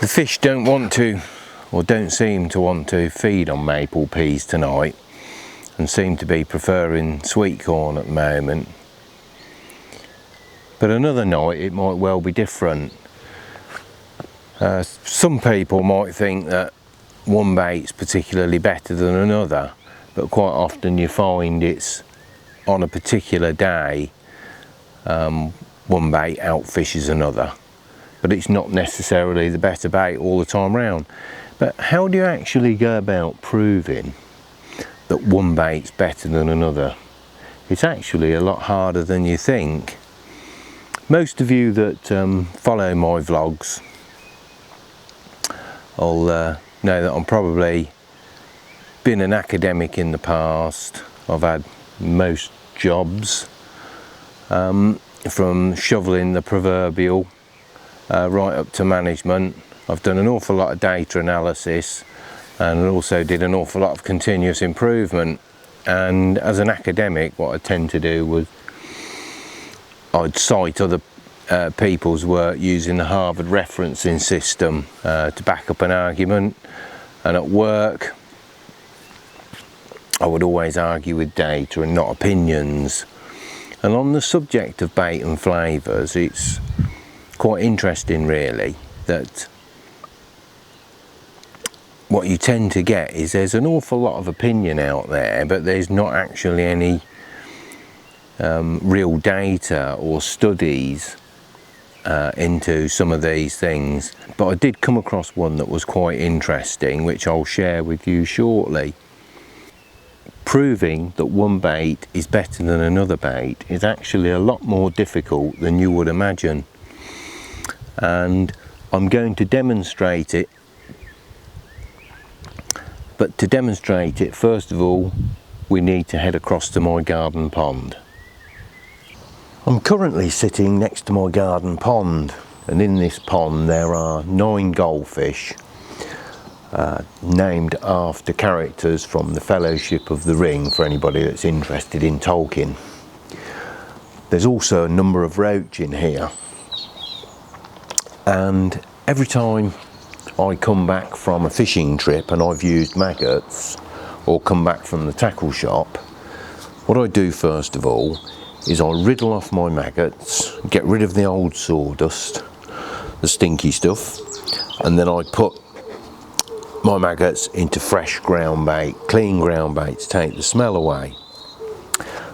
The fish don't want to, or don't seem to want to, feed on maple peas tonight, and seem to be preferring sweet corn at the moment. But another night it might well be different. Some people might think that one bait's particularly better than another, but quite often you find it's on a particular day one bait outfishes another, but it's not necessarily the better bait all the time round. But how do you actually go about proving that one bait's better than another? It's actually a lot harder than you think. Most of you that follow my vlogs will know that I'm probably been an academic in the past. I've had most jobs, from shoveling the proverbial right up to management. I've done an awful lot of data analysis and also did an awful lot of continuous improvement. And as an academic, what I tend to do was I'd cite other people's work using the Harvard referencing system to back up an argument, and at work I would always argue with data and not opinions. And on the subject of bait and flavours, it's quite interesting really that what you tend to get is there's an awful lot of opinion out there, but there's not actually any real data or studies into some of these things. But I did come across one that was quite interesting, which I'll share with you shortly. Proving that one bait is better than another bait is actually a lot more difficult than you would imagine, and I'm going to demonstrate it. But to demonstrate it, first of all, we need to head across to my garden pond. I'm currently sitting next to my garden pond, and in this pond there are 9 goldfish named after characters from the Fellowship of the Ring, for anybody that's interested in Tolkien. There's also a number of roach in here, and every time I come back from a fishing trip and I've used maggots, or come back from the tackle shop, what I do first of all is I riddle off my maggots, get rid of the old sawdust, the stinky stuff, and then I put my maggots into fresh ground bait, clean ground bait, to take the smell away.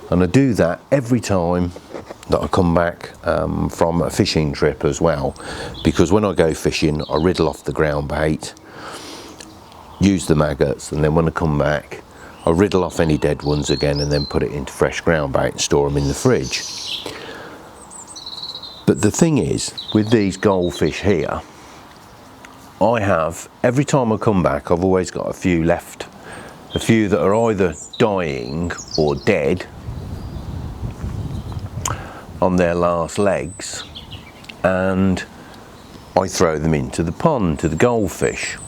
And I do that every time that I come back from a fishing trip as well, because when I go fishing I riddle off the ground bait, use the maggots, and then when I come back I riddle off any dead ones again and then put it into fresh ground bait and store them in the fridge. But the thing is, with these goldfish here, I have, every time I come back, I've always got a few left. A few that are either dying or dead on their last legs, and I throw them into the pond to the goldfish.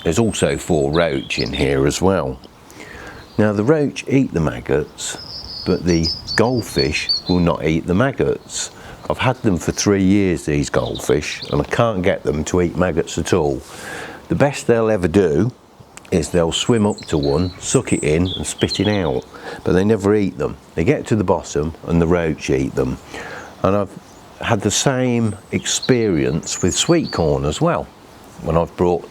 There's also 4 roach in here as well. Now the roach eat the maggots, but the goldfish will not eat the maggots. I've had them for 3 years, these goldfish, and I can't get them to eat maggots at all. The best they'll ever do is they'll swim up to one, suck it in and spit it out, but they never eat them. They get to the bottom and the roach eat them. And I've had the same experience with sweet corn as well. When I've brought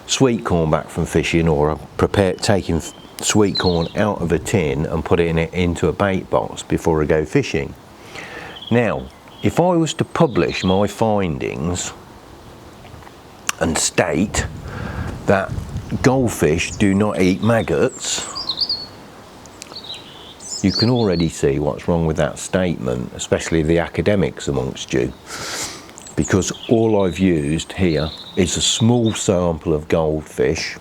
sweet corn back from fishing, or I've taking sweet corn out of a tin and putting it into a bait box before I go fishing. Now, if I was to publish my findings and state that goldfish do not eat maggots, you can already see what's wrong with that statement, especially the academics amongst you, because all I've used here is a small sample of goldfish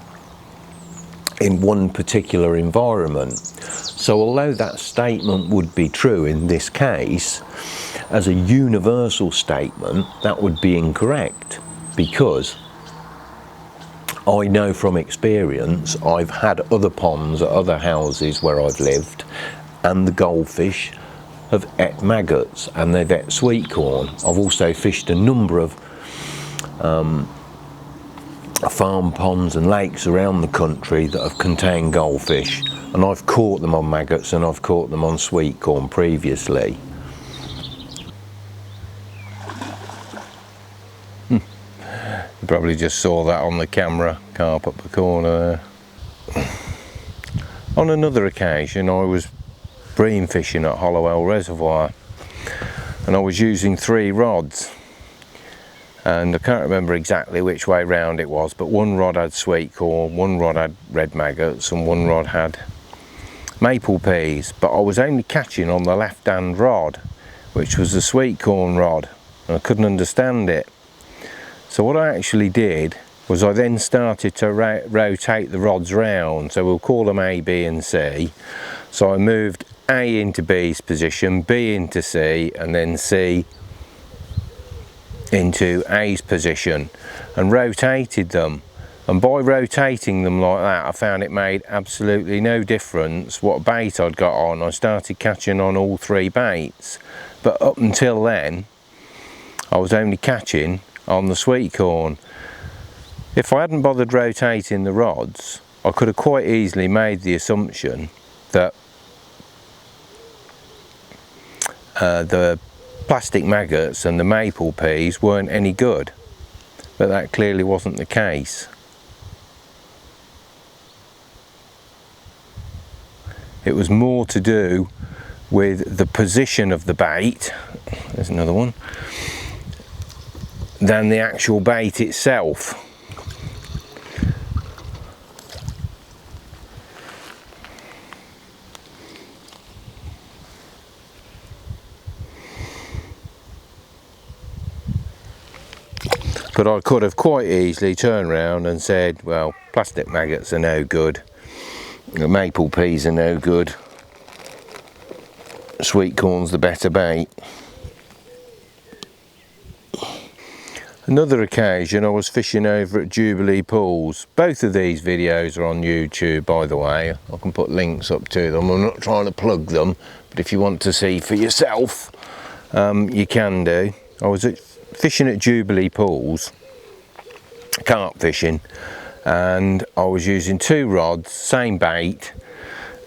in one particular environment. So although that statement would be true in this case, as a universal statement that would be incorrect, because I know from experience, I've had other ponds at other houses where I've lived, and the goldfish have ate maggots and they've ate sweet corn. I've also fished a number of farm ponds and lakes around the country that have contained goldfish, and I've caught them on maggots and I've caught them on sweet corn previously. You probably just saw that on the camera, carp up the corner there. On another occasion I was bream fishing at Hollowell Reservoir, and I was using 3 rods, and I can't remember exactly which way round it was, but one rod had sweet corn, one rod had red maggots, and one rod had maple peas, but I was only catching on the left hand rod, which was the sweet corn rod, and I couldn't understand it. So what I actually did was I then started to rotate the rods round, so we'll call them A, B and C. So I moved A into B's position, B into C, and then C into A's position, and rotated them. And by rotating them like that, I found it made absolutely no difference what bait I'd got on. I started catching on all 3 baits, but up until then I was only catching on the sweet corn. If I hadn't bothered rotating the rods, I could have quite easily made the assumption that the plastic maggots and the maple peas weren't any good, but that clearly wasn't the case. It was more to do with the position of the bait, there's another one, than the actual bait itself. But I could have quite easily turned around and said, well, plastic maggots are no good, the maple peas are no good, sweet corn's the better bait. Another occasion I was fishing over at Jubilee Pools. Both of these videos are on YouTube, by the way. I can put links up to them. I'm not trying to plug them, but if you want to see for yourself, you can do. I was fishing at Jubilee Pools, carp fishing, and I was using 2 rods, same bait,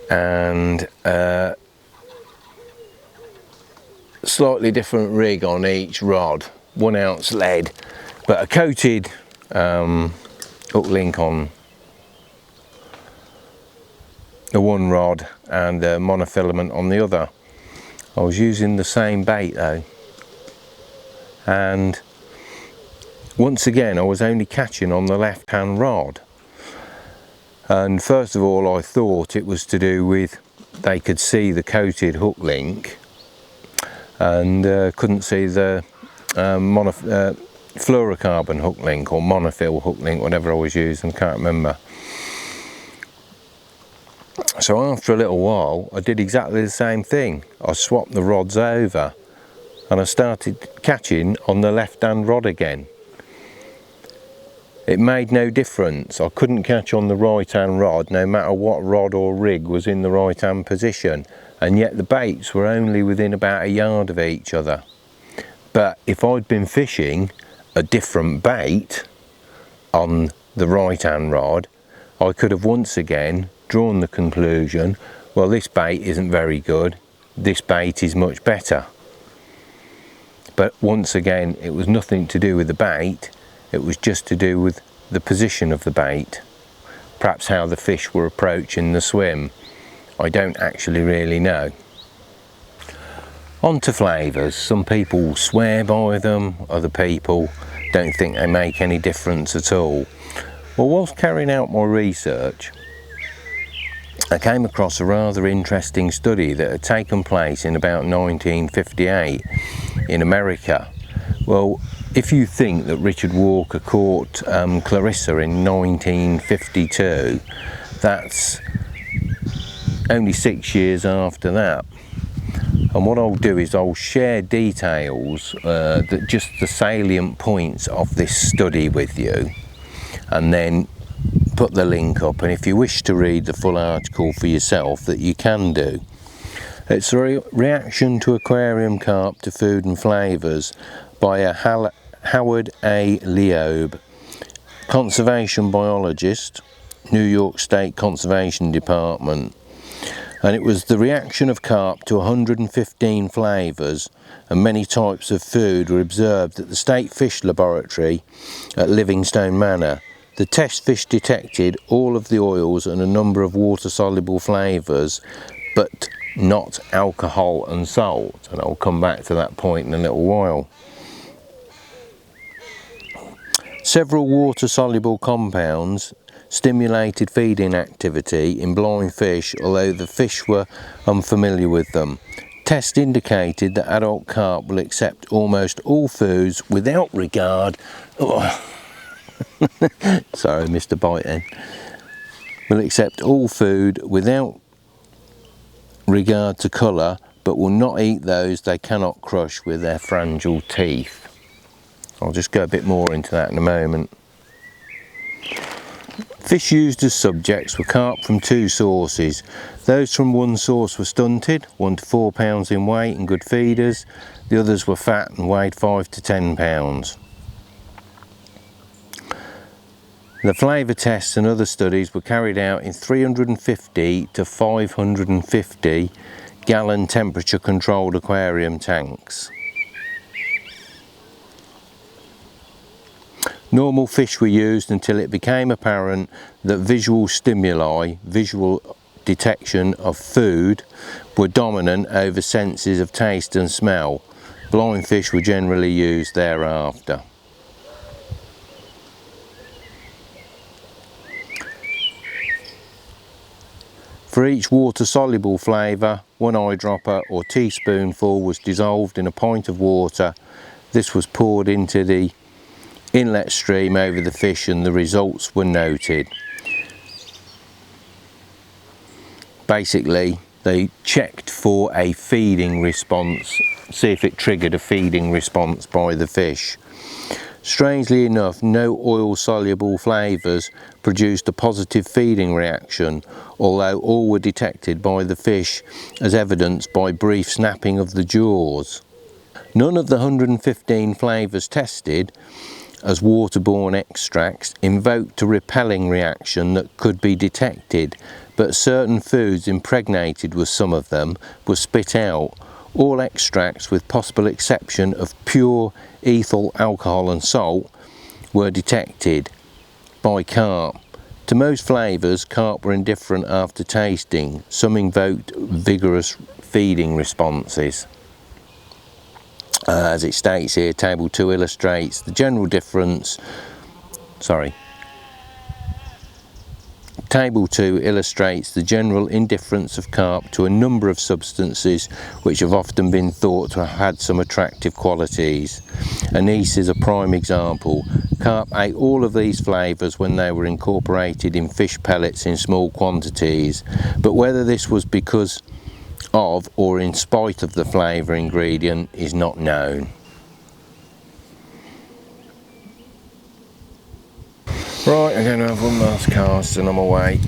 and slightly different rig on each rod, 1 ounce lead, but a coated hook link on the one rod and a monofilament on the other. I was using the same bait though, and once again I was only catching on the left hand rod. And first of all I thought it was to do with they could see the coated hook link and couldn't see the fluorocarbon hook link or monofil hook link, whatever I was using, can't remember. So after a little while I did exactly the same thing. I swapped the rods over and I started catching on the left hand rod again. It made no difference. I couldn't catch on the right hand rod no matter what rod or rig was in the right hand position, and yet the baits were only within about a yard of each other. But if I'd been fishing a different bait on the right hand rod, I could have once again drawn the conclusion, well, this bait isn't very good, this bait is much better. But once again, it was nothing to do with the bait, it was just to do with the position of the bait, perhaps how the fish were approaching the swim. I don't actually really know. On to flavours. Some people swear by them, other people don't think they make any difference at all. Well, whilst carrying out my research, I came across a rather interesting study that had taken place in about 1958 in America. Well, if you think that Richard Walker caught Clarissa in 1952, that's only 6 years after that. And what I'll do is I'll share details, just the salient points of this study with you, and then put the link up, and if you wish to read the full article for yourself, that you can do. It's a reaction to aquarium carp to food and flavours by a Howard A. Leob, conservation biologist, New York State Conservation Department, and it was the reaction of carp to 115 flavours and many types of food were observed at the State Fish Laboratory at Livingstone Manor. The test fish detected all of the oils and a number of water-soluble flavours, but not alcohol and salt, and I'll come back to that point in a little while. Several water-soluble compounds stimulated feeding activity in blind fish, although the fish were unfamiliar with them. Tests indicated that adult carp will accept almost all foods without regard. Sorry, Mr. Biting. Will accept all food without regard to colour, but will not eat those they cannot crush with their fragile teeth. I'll just go a bit more into that in a moment. Fish used as subjects were carp from two sources. Those from one source were stunted, 1 to 4 pounds in weight and good feeders. The others were fat and weighed 5 to 10 pounds. The flavour tests and other studies were carried out in 350 to 550 gallon temperature controlled aquarium tanks. Normal fish were used until it became apparent that visual stimuli, visual detection of food, were dominant over senses of taste and smell. Blind fish were generally used thereafter. For each water-soluble flavour, 1 eyedropper or teaspoonful was dissolved in a pint of water. This was poured into the inlet stream over the fish and the results were noted. Basically, they checked for a feeding response, see if it triggered a feeding response by the fish. Strangely enough, no oil-soluble flavours produced a positive feeding reaction, although all were detected by the fish as evidenced by brief snapping of the jaws. None of the 115 flavours tested as waterborne extracts invoked a repelling reaction that could be detected, but certain foods impregnated with some of them were spit out. All extracts, with possible exception of pure ethyl alcohol and salt, were detected by carp. To most flavours, carp were indifferent after tasting. Some invoked vigorous feeding responses. As it states here, table 2 illustrates the general difference, Table 2 illustrates the general indifference of carp to a number of substances which have often been thought to have had some attractive qualities. Anise is a prime example. Carp ate all of these flavours when they were incorporated in fish pellets in small quantities, but whether this was because of or in spite of the flavour ingredient is not known. Right, I'm going to have one last cast and I'm away.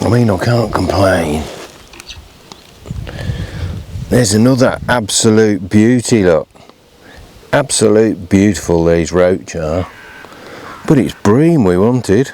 I mean, I can't complain. There's another absolute beauty, look. Absolute beautiful these roach are. But it's bream we wanted.